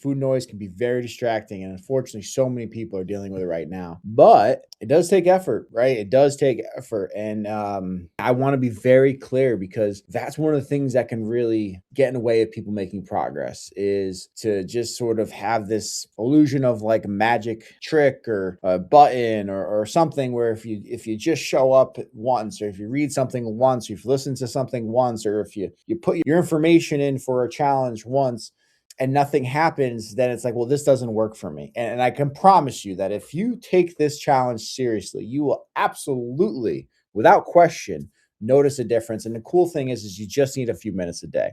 Food noise can be very distracting, and unfortunately, so many people are dealing with it right now. But it does take effort, right? It does take effort, and I want to be very clear because that's one of the things that can really get in the way of people making progress is to just sort of have this illusion of like a magic trick or a button or something where if you just show up once, or if you read something once, or if you listen to something once, or if you put your information in for a challenge once and nothing happens, then it's like, well, this doesn't work for me. And I can promise you that if you take this challenge seriously, you will absolutely, without question, notice a difference. And the cool thing is you just need a few minutes a day.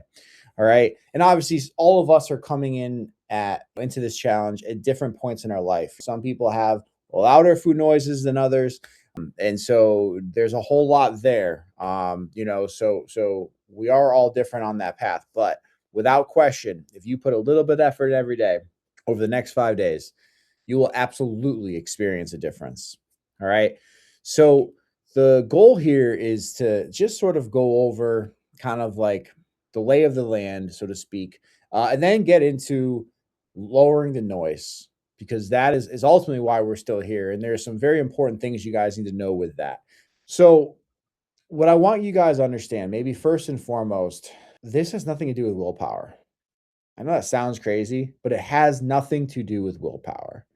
All right. And obviously, all of us are coming into this challenge at different points in our life. Some people have louder food noises than others. And so there's a whole lot there. So we are all different on that path. But without question, if you put a little bit of effort every day over the next 5 days, you will absolutely experience a difference. All right. So the goal here is to just sort of go over kind of like the lay of the land, so to speak, and then get into lowering the noise because that is ultimately why we're still here. And there's some very important things you guys need to know with that. So, what I want you guys to understand, maybe first and foremost, this has nothing to do with willpower. I know that sounds crazy, but it has nothing to do with willpower.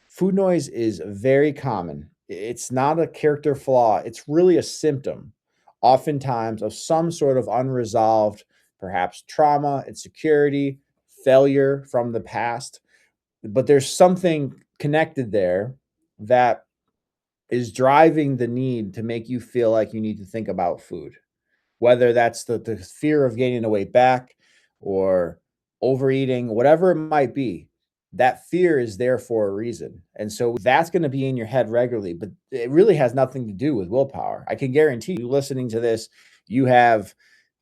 Food noise is very common. It's not a character flaw, it's really a symptom, oftentimes, of some sort of unresolved, perhaps trauma, insecurity, failure from the past. But there's something connected there that is driving the need to make you feel like you need to think about food, whether that's the fear of gaining the weight back or overeating, whatever it might be. That fear is there for a reason. And so that's going to be in your head regularly, but it really has nothing to do with willpower. I can guarantee you listening to this, you have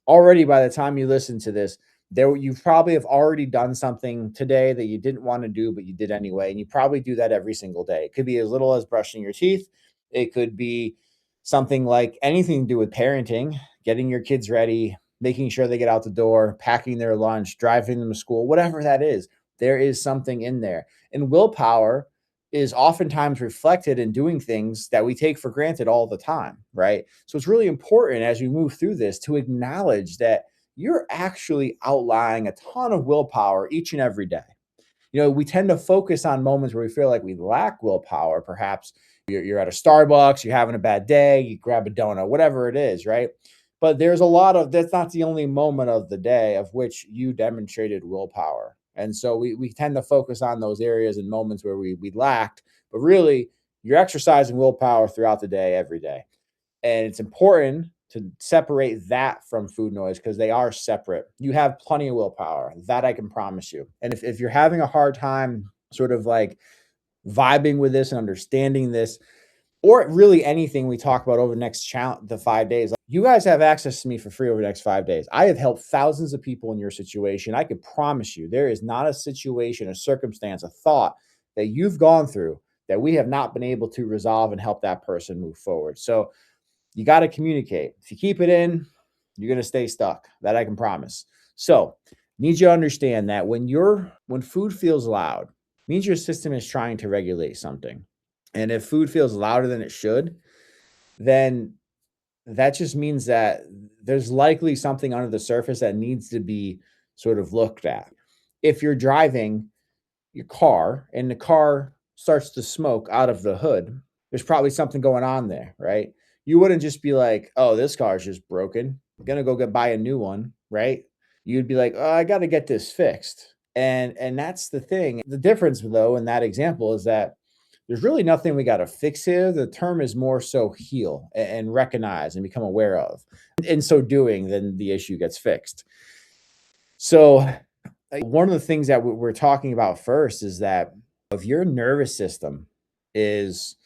already, by the time you listen to this, you probably have already done something today that you didn't want to do, but you did anyway. And you probably do that every single day. It could be as little as brushing your teeth. It could be something like anything to do with parenting, getting your kids ready, making sure they get out the door, packing their lunch, driving them to school, whatever that is. There is something in there. And willpower is oftentimes reflected in doing things that we take for granted all the time, right? So it's really important as we move through this to acknowledge that you're actually outlying a ton of willpower each and every day. We tend to focus on moments where we feel like we lack willpower. Perhaps you're at a Starbucks, you're having a bad day, you grab a donut, whatever it is, right? But there's a lot of that's not the only moment of the day of which you demonstrated willpower. And so we tend to focus on those areas and moments where we lacked, but really you're exercising willpower throughout the day, every day. And it's important to separate that from food noise because they are separate. You have plenty of willpower, that I can promise you. And if you're having a hard time sort of like vibing with this and understanding this, or really anything we talk about over the 5 days, you guys have access to me for free over the next 5 days. I have helped thousands of people in your situation. I could promise you there is not a situation, a circumstance, a thought that you've gone through that we have not been able to resolve and help that person move forward. So you got to communicate. If you keep it in, you're going to stay stuck. That I can promise. So need you to understand that when food feels loud, means your system is trying to regulate something. And if food feels louder than it should, then that just means that there's likely something under the surface that needs to be sort of looked at. If you're driving your car and the car starts to smoke out of the hood, there's probably something going on there, right? You wouldn't just be like, oh, this car's just broken. I'm gonna go buy a new one, right? You'd be like, oh, I got to get this fixed. And that's the thing. The difference, though, in that example is that there's really nothing we got to fix here. The term is more so heal and recognize and become aware of. In so doing, then the issue gets fixed. So, one of the things that we're talking about first is that if your nervous system is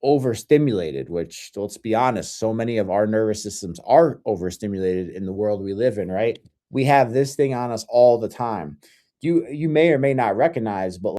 overstimulated, which let's be honest, so many of our nervous systems are overstimulated in the world we live in, right? We have this thing on us all the time. You may or may not recognize, but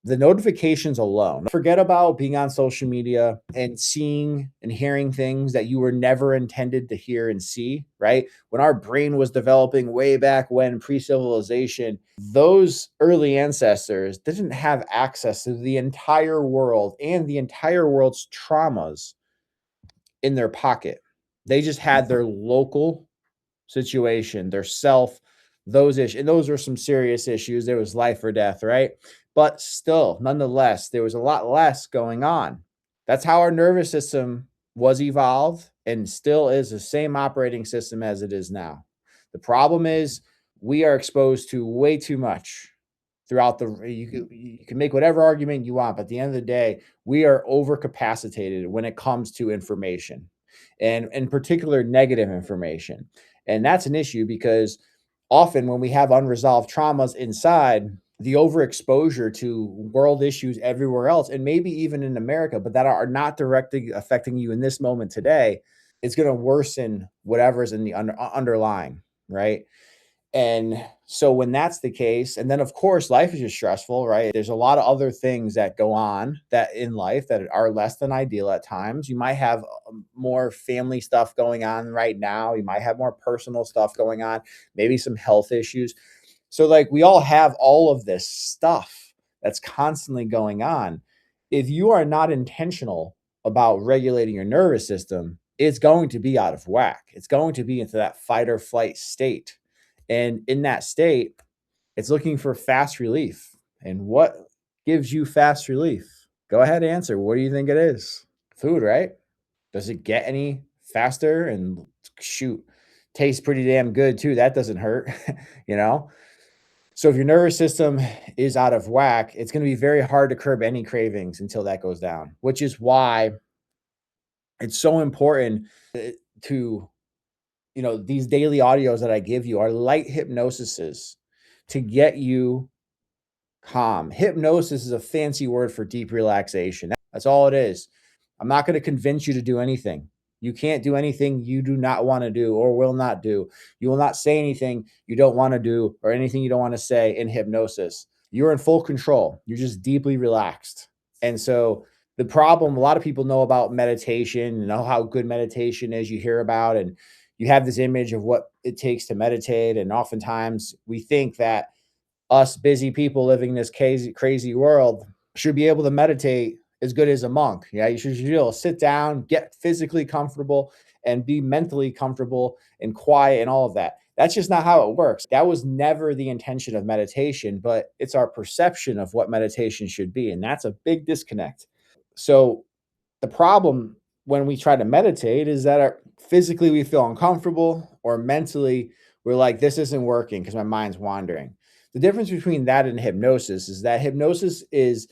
The notifications alone, forget about being on social media and seeing and hearing things that you were never intended to hear and see, right? When our brain was developing way back when, pre civilization, those early ancestors didn't have access to the entire world and the entire world's traumas in their pocket. They just had their local situation, their self, those issues. And those were some serious issues. There was life or death, right? But still, nonetheless, there was a lot less going on. That's how our nervous system was evolved and still is the same operating system as it is now. The problem is we are exposed to way too much throughout you can make whatever argument you want, but at the end of the day, we are overcapacitated when it comes to information, and in particular negative information. And that's an issue because often when we have unresolved traumas inside, the overexposure to world issues everywhere else, and maybe even in America, but that are not directly affecting you in this moment today, is going to worsen whatever's in the underlying, right? And so when that's the case, and then of course life is just stressful, right? There's a lot of other things that go on that in life that are less than ideal at times. You might have more family stuff going on right now. You might have more personal stuff going on, maybe some health issues. So like we all have all of this stuff that's constantly going on. If you are not intentional about regulating your nervous system, it's going to be out of whack. It's going to be into that fight or flight state. And in that state, it's looking for fast relief. And what gives you fast relief? Go ahead, answer. What do you think it is? Food, right? Does it get any faster? And shoot, tastes pretty damn good too. That doesn't hurt, you know? So if your nervous system is out of whack, it's going to be very hard to curb any cravings until that goes down, which is why it's so important to these daily audios that I give you are light hypnosises to get you calm. Hypnosis is a fancy word for deep relaxation. That's all it is. I'm not going to convince you to do anything. You can't do anything you do not want to do or will not do. You will not say anything you don't want to do or anything you don't want to say in hypnosis. You're in full control. You're just deeply relaxed. And so the problem, a lot of people know about meditation, know how good meditation is, you hear about, and you have this image of what it takes to meditate. And oftentimes we think that us busy people living in this crazy world should be able to meditate as good as a monk. Yeah, you should be able to sit down, get physically comfortable, and be mentally comfortable and quiet and all of that. That's just not how it works. That was never the intention of meditation, but it's our perception of what meditation should be. And that's a big disconnect. So the problem when we try to meditate is that physically we feel uncomfortable, or mentally we're like, this isn't working because my mind's wandering. The difference between that and hypnosis is that hypnosis is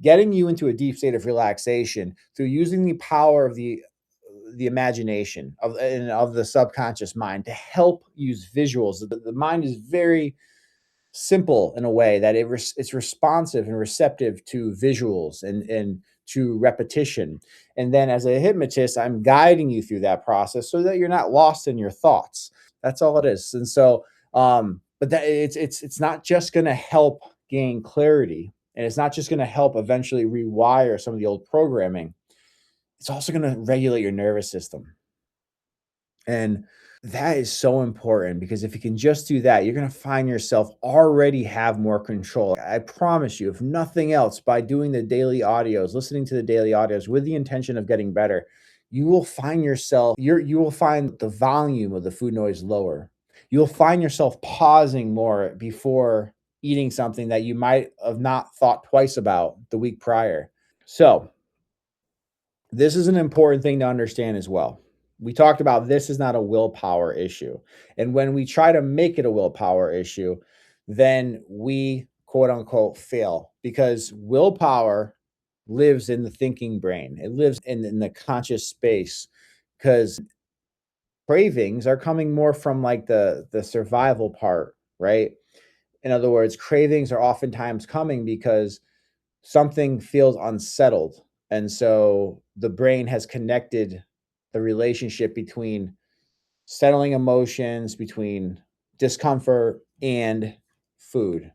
getting you into a deep state of relaxation through using the power of the imagination of the subconscious mind to help use visuals. The mind is very simple in a way that it's responsive and receptive to visuals and to repetition. And then as a hypnotist, I'm guiding you through that process so that you're not lost in your thoughts. That's all it is. And so, but that it's not just going to help gain clarity, and it's not just going to help eventually rewire some of the old programming. It's also going to regulate your nervous system. And that is so important because if you can just do that, you're going to find yourself already have more control. I promise you, if nothing else, by doing the daily audios, listening to the daily audios with the intention of getting better, you will find yourself, you will find the volume of the food noise lower. You'll find yourself pausing more before eating something that you might have not thought twice about the week prior. So, this is an important thing to understand as well. We talked about this is not a willpower issue. And when we try to make it a willpower issue, then we quote unquote fail because willpower lives in the thinking brain. It lives in the conscious space because cravings are coming more from like the survival part, right? In other words, cravings are oftentimes coming because something feels unsettled. And so the brain has connected the relationship between settling emotions, between discomfort and food.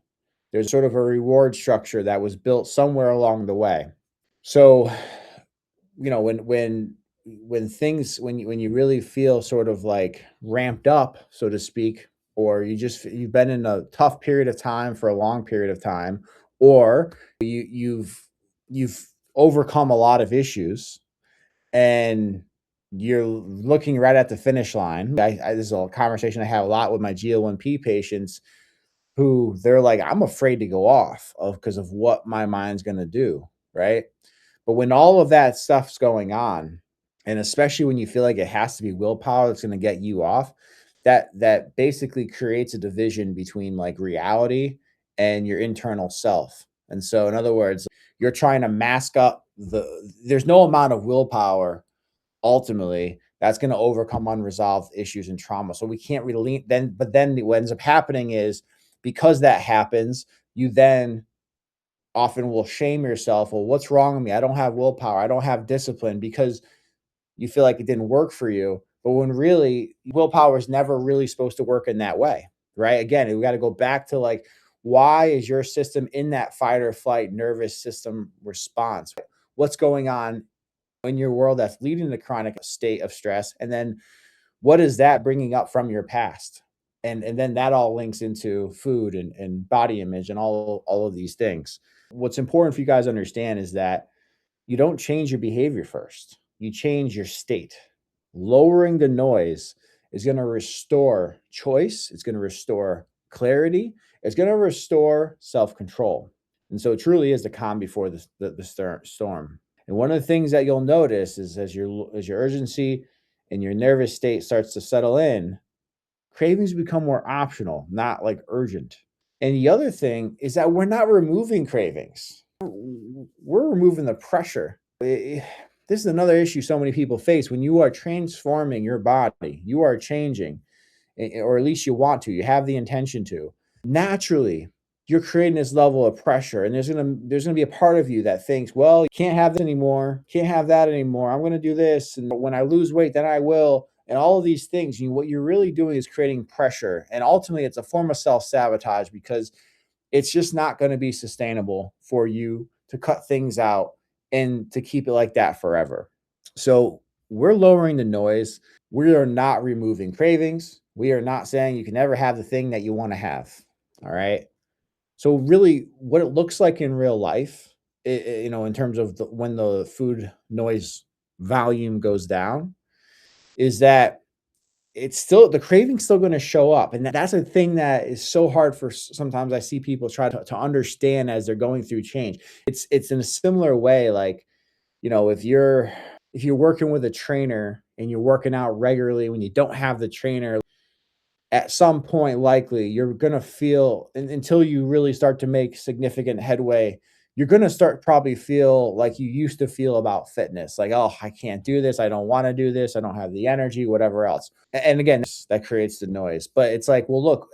There's sort of a reward structure that was built somewhere along the way. So, when things when you really feel sort of like ramped up, so to speak, or you've been in a tough period of time for a long period of time, or you've overcome a lot of issues and you're looking right at the finish line. This is a conversation I have a lot with my GL1P patients who they're like, I'm afraid to go off of because of what my mind's going to do. Right. But when all of that stuff's going on, and especially when you feel like it has to be willpower that's going to get you off, that basically creates a division between like reality and your internal self. And so, in other words, you're trying to mask up there's no amount of willpower ultimately that's going to overcome unresolved issues and trauma. So we can't really but then what ends up happening is because that happens, you then often will shame yourself. Well, what's wrong with me? I don't have willpower. I don't have discipline because you feel like it didn't work for you. But when really willpower is never really supposed to work in that way, right? Again, we got to go back to like, why is your system in that fight or flight nervous system response? What's going on in your world that's leading to chronic state of stress? And then what is that bringing up from your past? And then that all links into food and body image and all of these things. What's important for you guys to understand is that you don't change your behavior first. You change your state. Lowering the noise is going to restore choice. It's going to restore clarity. It's going to restore self-control. And so it truly is the calm before the storm. And one of the things that you'll notice is as your urgency and your nervous state starts to settle in, cravings become more optional, not like urgent. And the other thing is that we're not removing cravings. We're removing the pressure. This is another issue so many people face. When you are transforming your body, you are changing, or at least you want to, you have the intention to. Naturally, you're creating this level of pressure, and there's gonna be a part of you that thinks, well, you can't have this anymore, can't have that anymore. I'm gonna do this, and when I lose weight, then I will, and all of these things. What you're really doing is creating pressure, and ultimately, it's a form of self-sabotage because it's just not going to be sustainable for you to cut things out and to keep it like that forever. So we're lowering the noise. We are not removing cravings. We are not saying you can never have the thing that you want to have. All right. So really, what it looks like in real life, in terms of when the food noise volume goes down, is that it's still the craving's still going to show up, and that's a thing that is so hard for sometimes I see people try to understand as they're going through change. It's in a similar way, like, if you're working with a trainer and you're working out regularly when you don't have the trainer, at some point likely you're going to feel until you really start to make significant headway, you're going to start probably feel like you used to feel about fitness, like, oh, I can't do this, I don't want to do this, I don't have the energy, whatever else. And again, that creates the noise. But it's like, well, look,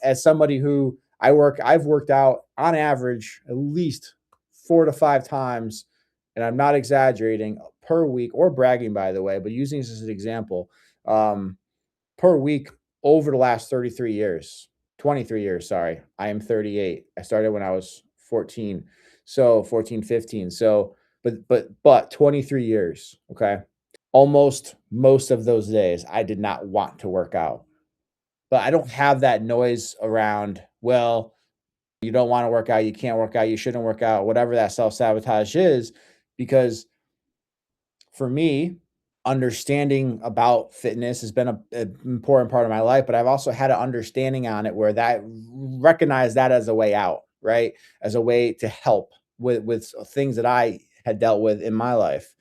as somebody who I've worked out on average at least 4 to 5 times, and I'm not exaggerating, per week, or bragging by the way, but using this as an example, per week over the last 33 years, 23 years, sorry. I am 38. I started when I was 14. So 14, 15. So, but 23 years, okay? Almost most of those days, I did not want to work out. But I don't have that noise around, well, you don't want to work out, you can't work out, you shouldn't work out, whatever that self-sabotage is, because for me, understanding about fitness has been an important part of my life, but I've also had an understanding on it where that recognize that as a way out, right? As a way to help with things that I had dealt with in my life.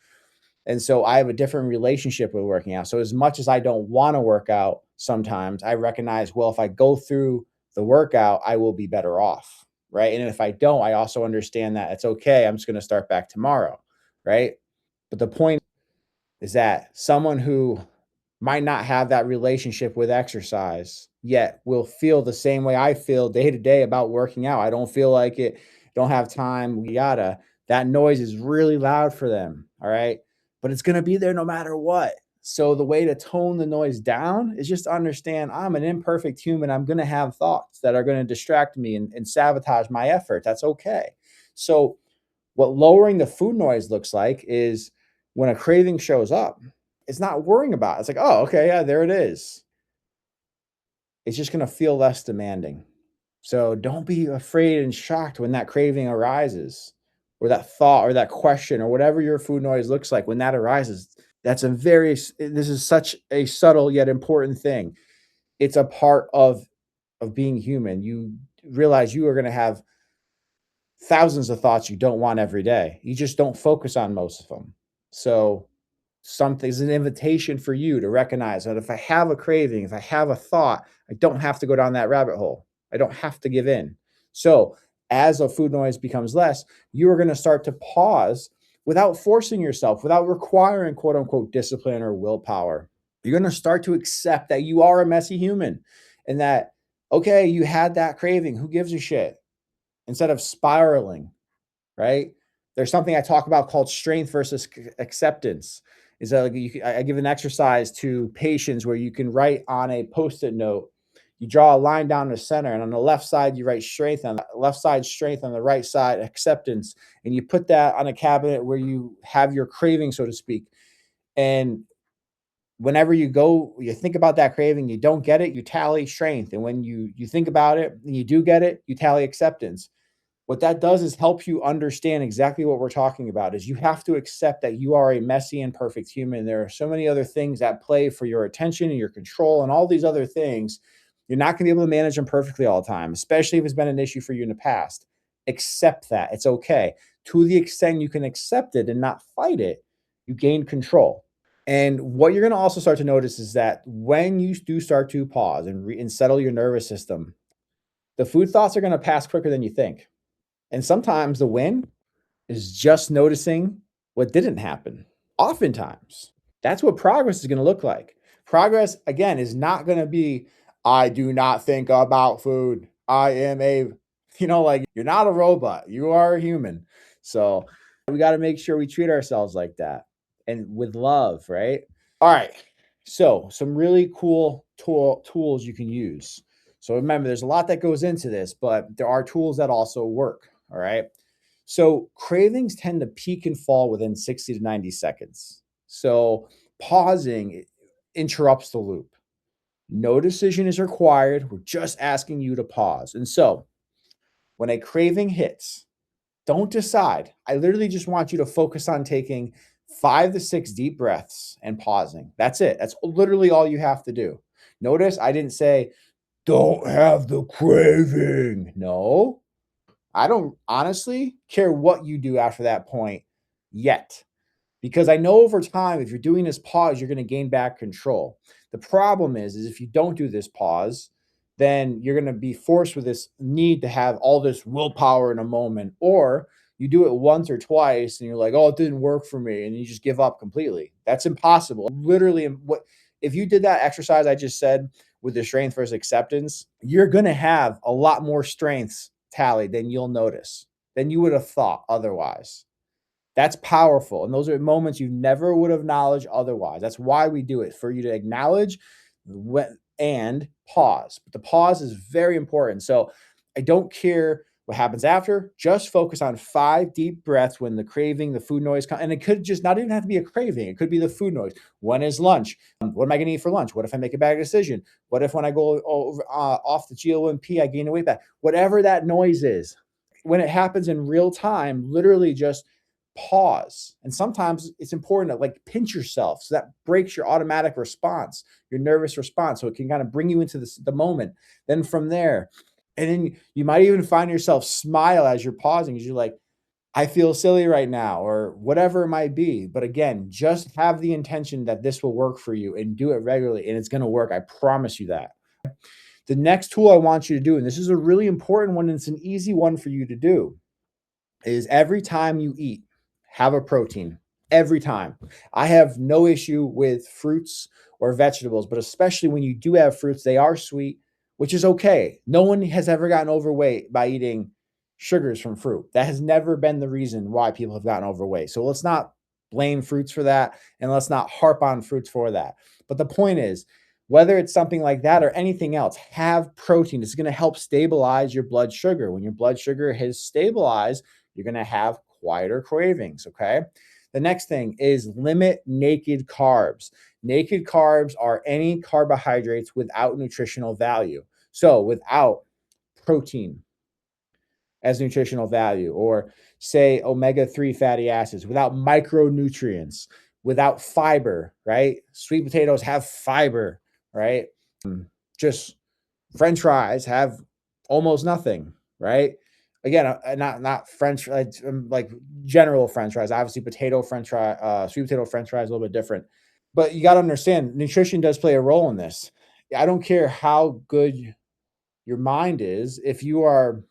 And so I have a different relationship with working out. So as much as I don't want to work out sometimes, I recognize, well, if I go through the workout, I will be better off, right? And if I don't, I also understand that it's okay. I'm just going to start back tomorrow, right? But the point is that someone who might not have that relationship with exercise yet will feel the same way I feel day to day about working out. I don't feel like it, don't have time, yada. That noise is really loud for them. All right. But it's going to be there no matter what. So the way to tone the noise down is just to understand I'm an imperfect human. I'm going to have thoughts that are going to distract me and sabotage my effort. That's okay. So what lowering the food noise looks like is when a craving shows up, it's not worrying about it. It's like, oh, okay, yeah, there it is. It's just going to feel less demanding. So don't be afraid and shocked when that craving arises, or that thought or that question or whatever your food noise looks like when that arises. That's a very this is such a subtle yet important thing. It's a part of being human. You realize you are going to have thousands of thoughts you don't want every day. You just don't focus on most of them. So something's an invitation for you to recognize that if I have a craving, if I have a thought, I don't have to go down that rabbit hole. I don't have to give in. So as a food noise becomes less, you are going to start to pause without forcing yourself, without requiring quote unquote discipline or willpower. You're going to start to accept that you are a messy human and that, okay, you had that craving. Who gives a shit? Instead of spiraling, right? There's something I talk about called strength versus acceptance. Is that I give an exercise to patients where you can write on a post-it note. You draw a line down the center, and on the left side you write strength, on the left side strength, on the right side acceptance, and you put that on a cabinet where you have your craving, so to speak. And whenever you think about that craving, you don't get it, you tally strength, and when you think about it and you do get it, you tally acceptance. What that does is help you understand exactly what we're talking about. Is you have to accept that you are a messy and perfect human. There are so many other things at play for your attention and your control and all these other things. You're not going to be able to manage them perfectly all the time, especially if it's been an issue for you in the past. Accept that. It's okay. To the extent you can accept it and not fight it, you gain control. And what you're going to also start to notice is that when you do start to pause and settle your nervous system, the food thoughts are going to pass quicker than you think. And sometimes the win is just noticing what didn't happen. Oftentimes, that's what progress is going to look like. Progress, again, is not going to be, I do not think about food. I am like you're not a robot. You are a human. So we got to make sure we treat ourselves like that and with love, right? All right. So some really cool tools you can use. So remember, there's a lot that goes into this, but there are tools that also work. All right. So cravings tend to peak and fall within 60 to 90 seconds. So pausing interrupts the loop. No decision is required. We're just asking you to pause. And so when a craving hits, don't decide. I literally just want you to focus on taking 5 to 6 deep breaths and pausing. That's it. That's literally all you have to do. Notice I didn't say, don't have the craving. No, I don't honestly care what you do after that point yet. Because I know over time, if you're doing this pause, you're going to gain back control. The problem is if you don't do this pause, then you're going to be forced with this need to have all this willpower in a moment, or you do it once or twice and you're like, oh, it didn't work for me. And you just give up completely. That's impossible. Literally, what if you did that exercise I just said with the strength versus acceptance, you're going to have a lot more strengths tallied than you'll notice, than you would have thought otherwise. That's powerful. And those are moments you never would have acknowledged otherwise. That's why we do it, for you to acknowledge and pause. But the pause is very important. So I don't care what happens after. Just focus on 5 deep breaths when the craving, the food noise comes. And it could just not even have to be a craving. It could be the food noise. When is lunch? What am I going to eat for lunch? What if I make a bad decision? What if when I go over, off the GLP, I gain a weight back? Whatever that noise is, when it happens in real time, literally just pause. And sometimes it's important to like pinch yourself, so that breaks your automatic response, your nervous response, so it can kind of bring you into the moment. Then from there, and then you might even find yourself smile as you're pausing, because you're like, I feel silly right now, or whatever it might be. But again, just have the intention that this will work for you and do it regularly, and it's going to work. I promise you that. The next tool I want you to do, and this is a really important one, and it's an easy one for you to do, is every time you eat, have a protein. Every time. I have no issue with fruits or vegetables, but especially when you do have fruits, they are sweet, which is okay. No one has ever gotten overweight by eating sugars from fruit. That has never been the reason why people have gotten overweight. So let's not blame fruits for that, and let's not harp on fruits for that. But the point is, whether it's something like that or anything else, have protein. It's going to help stabilize your blood sugar. When your blood sugar has stabilized, you're going to have quieter cravings. Okay. The next thing is limit naked carbs. Naked carbs are any carbohydrates without nutritional value. So without protein as nutritional value, or say omega-3 fatty acids, without micronutrients, without fiber, right? Sweet potatoes have fiber, right? Just French fries have almost nothing, right? Again, not French like general French fries. Obviously, potato French fry, sweet potato French fries, a little bit different. But you got to understand, nutrition does play a role in this. I don't care how good your mind is if you are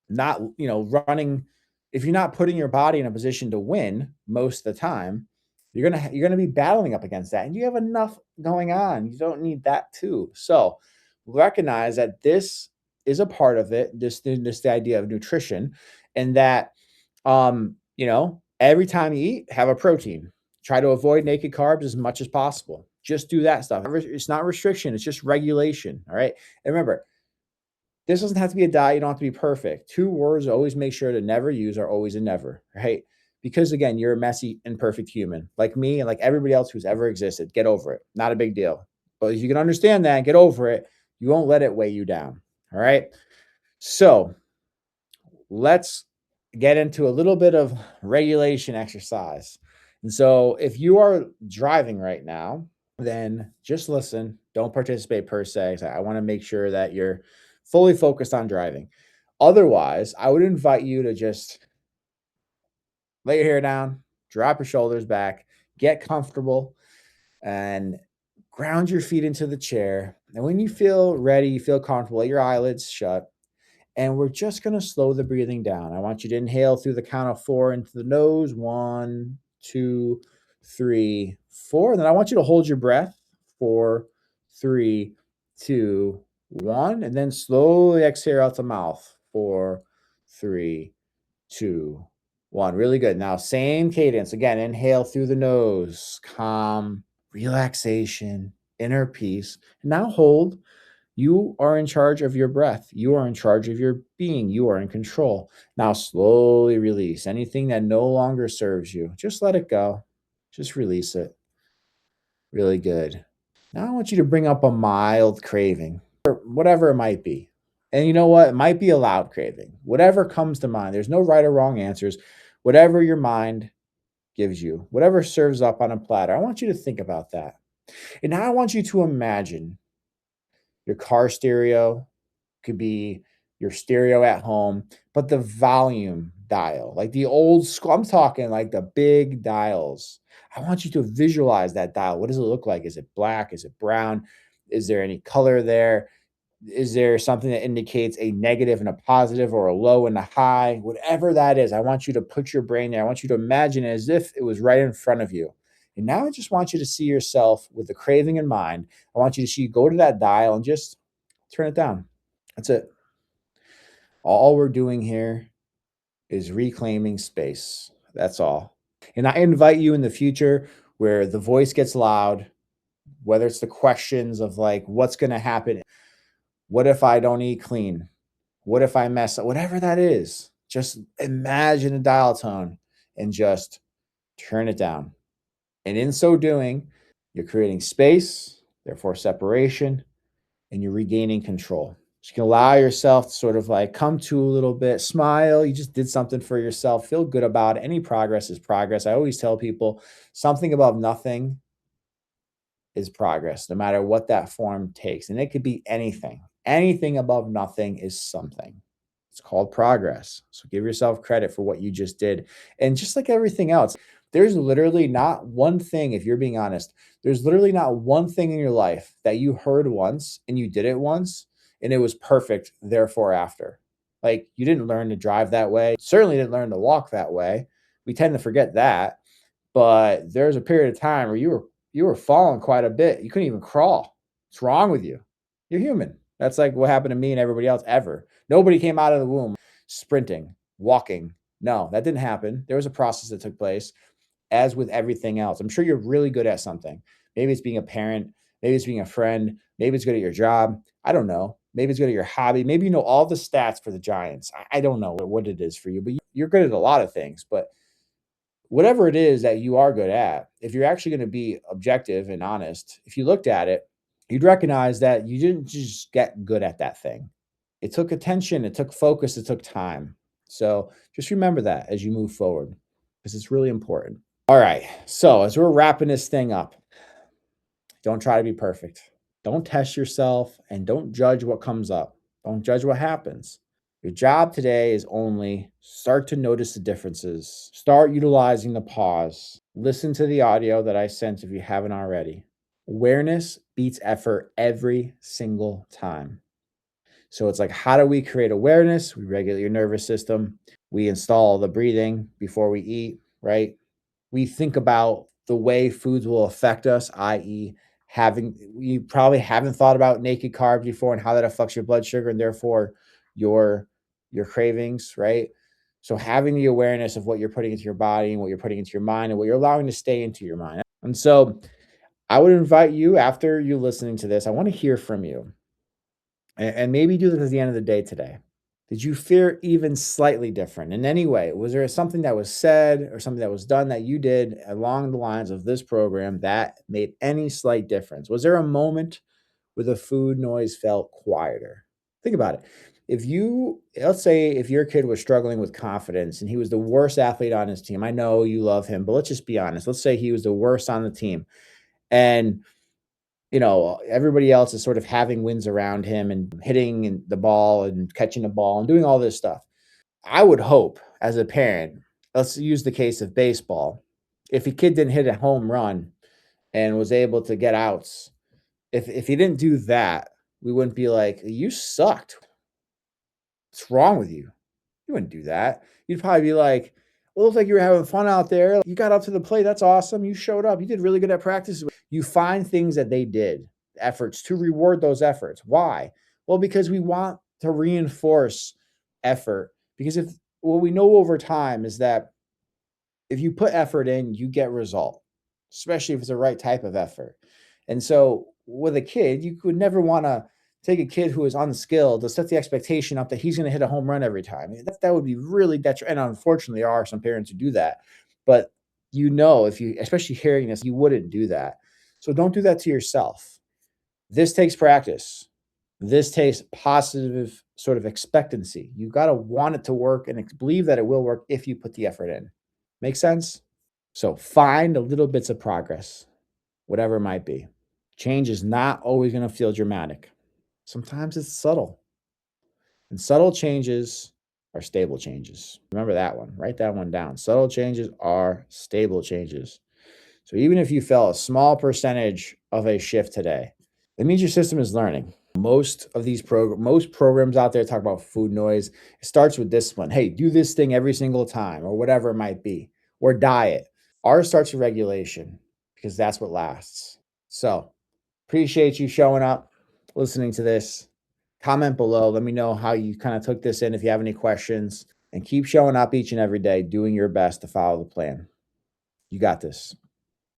not, running, if you're not putting your body in a position to win most of the time, you're gonna be battling up against that, and you have enough going on. You don't need that too. So recognize that this is a part of it. This the idea of nutrition, and that every time you eat, have a protein. Try to avoid naked carbs as much as possible. Just do that stuff. It's not restriction, it's just regulation. All right. And remember, this doesn't have to be a diet. You don't have to be perfect. Two words always make sure to never use are always and never, right? Because again, you're a messy, imperfect human like me and like everybody else who's ever existed. Get over it. Not a big deal. But if you can understand that and get over it, you won't let it weigh you down. All right. So let's get into a little bit of regulation exercise. And so if you are driving right now, then just listen. Don't participate per se. I want to make sure that you're fully focused on driving. Otherwise, I would invite you to just lay your hair down, drop your shoulders back, get comfortable, and ground your feet into the chair. And when you feel ready, you feel comfortable, let your eyelids shut. And we're just going to slow the breathing down. I want you to inhale through the count of 4 into the nose. 1, 2, 3, 4. And then I want you to hold your breath. 4, 3, 2, 1. And then slowly exhale out the mouth. 4, 3, 2, 1. Really good. Now, same cadence. Again, inhale through the nose. Calm, relaxation, inner peace. And now hold. You are in charge of your breath. You are in charge of your being. You are in control. Now, slowly release anything that no longer serves you. Just let it go. Just release it. Really good. Now, I want you to bring up a mild craving, or whatever it might be. And you know what? It might be a loud craving. Whatever comes to mind. There's no right or wrong answers. Whatever your mind gives you, whatever serves up on a platter, I want you to think about that. And now I want you to imagine your car stereo, could be your stereo at home, but the volume dial, like the old school, I'm talking like the big dials. I want you to visualize that dial. What does it look like? Is it black? Is it brown? Is there any color there? Is there something that indicates a negative and a positive, or a low and a high? Whatever that is, I want you to put your brain there. I want you to imagine it as if it was right in front of you. And now I just want you to see yourself with the craving in mind. I want you to see, go to that dial and just turn it down. That's it. All we're doing here is reclaiming space. That's all. And I invite you in the future where the voice gets loud, whether it's the questions of like, what's going to happen? What if I don't eat clean? What if I mess up? Whatever that is, just imagine a dial tone and just turn it down. And in so doing, you're creating space, therefore separation, and you're regaining control. So you can allow yourself to sort of like come to a little bit, smile. You just did something for yourself. Feel good about it. Any progress is progress. I always tell people something above nothing is progress, no matter what that form takes. And it could be anything. Anything above nothing is something. It's called progress. So give yourself credit for what you just did. And just like everything else, there's literally not one thing, if you're being honest, there's literally not one thing in your life that you heard once and you did it once and it was perfect, therefore after. Like, you didn't learn to drive that way. Certainly didn't learn to walk that way. We tend to forget that. But there's a period of time where you were falling quite a bit. You couldn't even crawl. What's wrong with you? You're human. That's like what happened to me and everybody else ever. Nobody came out of the womb sprinting, walking. No, that didn't happen. There was a process that took place. as with everything else. I'm sure you're really good at something. Maybe it's being a parent, maybe it's being a friend, maybe it's good at your job. I don't know. Maybe it's good at your hobby. Maybe you know all the stats for the Giants. I don't know what it is for you, but you're good at a lot of things. But whatever it is that you are good at, if you're actually going to be objective and honest, if you looked at it, you'd recognize that you didn't just get good at that thing. It took attention, it took focus, it took time. So just remember that as you move forward, because it's really important. All right. So as we're wrapping this thing up, don't try to be perfect. Don't test yourself and don't judge what comes up. Don't judge what happens. Your job today is only start to notice the differences. Start utilizing the pause. Listen to the audio that I sent if you haven't already. Awareness beats effort every single time. So it's like, how do we create awareness? We regulate your nervous system. We install the breathing before we eat, right? We think about the way foods will affect us, i.e., you probably haven't thought about naked carbs before and how that affects your blood sugar and therefore your cravings, right? So having the awareness of what you're putting into your body and what you're putting into your mind and what you're allowing to stay into your mind. And so I would invite you, after you listening to this, I want to hear from you. And maybe do this at the end of the day today. Did you feel even slightly different in any way? Was there something that was said or something that was done that you did along the lines of this program that made any slight difference? Was there a moment where the food noise felt quieter? Think about it. Let's say if your kid was struggling with confidence and he was the worst athlete on his team, I know you love him, but let's just be honest. Let's say he was the worst on the team. And everybody else is sort of having wins around him and hitting the ball and catching the ball and doing all this stuff. I would hope as a parent, let's use the case of baseball. If a kid didn't hit a home run and was able to get outs, if he didn't do that, we wouldn't be like, you sucked. What's wrong with you? You wouldn't do that. You'd probably be like, well, it looks like you were having fun out there. You got up to the plate. That's awesome. You showed up. You did really good at practice. You find things that they did, efforts to reward those efforts. Why? Well, because we want to reinforce effort. Because what we know over time is that if you put effort in, you get result, especially if it's the right type of effort. And so with a kid, you would never want to take a kid who is unskilled to set the expectation up that he's going to hit a home run every time. That would be really detrimental. And unfortunately, there are some parents who do that. But if you, especially hearing this, you wouldn't do that. So don't do that to yourself. This takes practice. This takes positive sort of expectancy. You got to want it to work and believe that it will work if you put the effort in. Make sense? So find the little bits of progress, whatever it might be. Change is not always going to feel dramatic. Sometimes it's subtle. And subtle changes are stable changes. Remember that one. Write that one down. Subtle changes are stable changes. So even if you felt a small percentage of a shift today, it means your system is learning. Most programs out there talk about food noise. It starts with discipline. Hey, do this thing every single time or whatever it might be, or diet. Ours starts with regulation because that's what lasts. So appreciate you showing up, listening to this. Comment below. Let me know how you kind of took this in if you have any questions, and keep showing up each and every day, doing your best to follow the plan. You got this.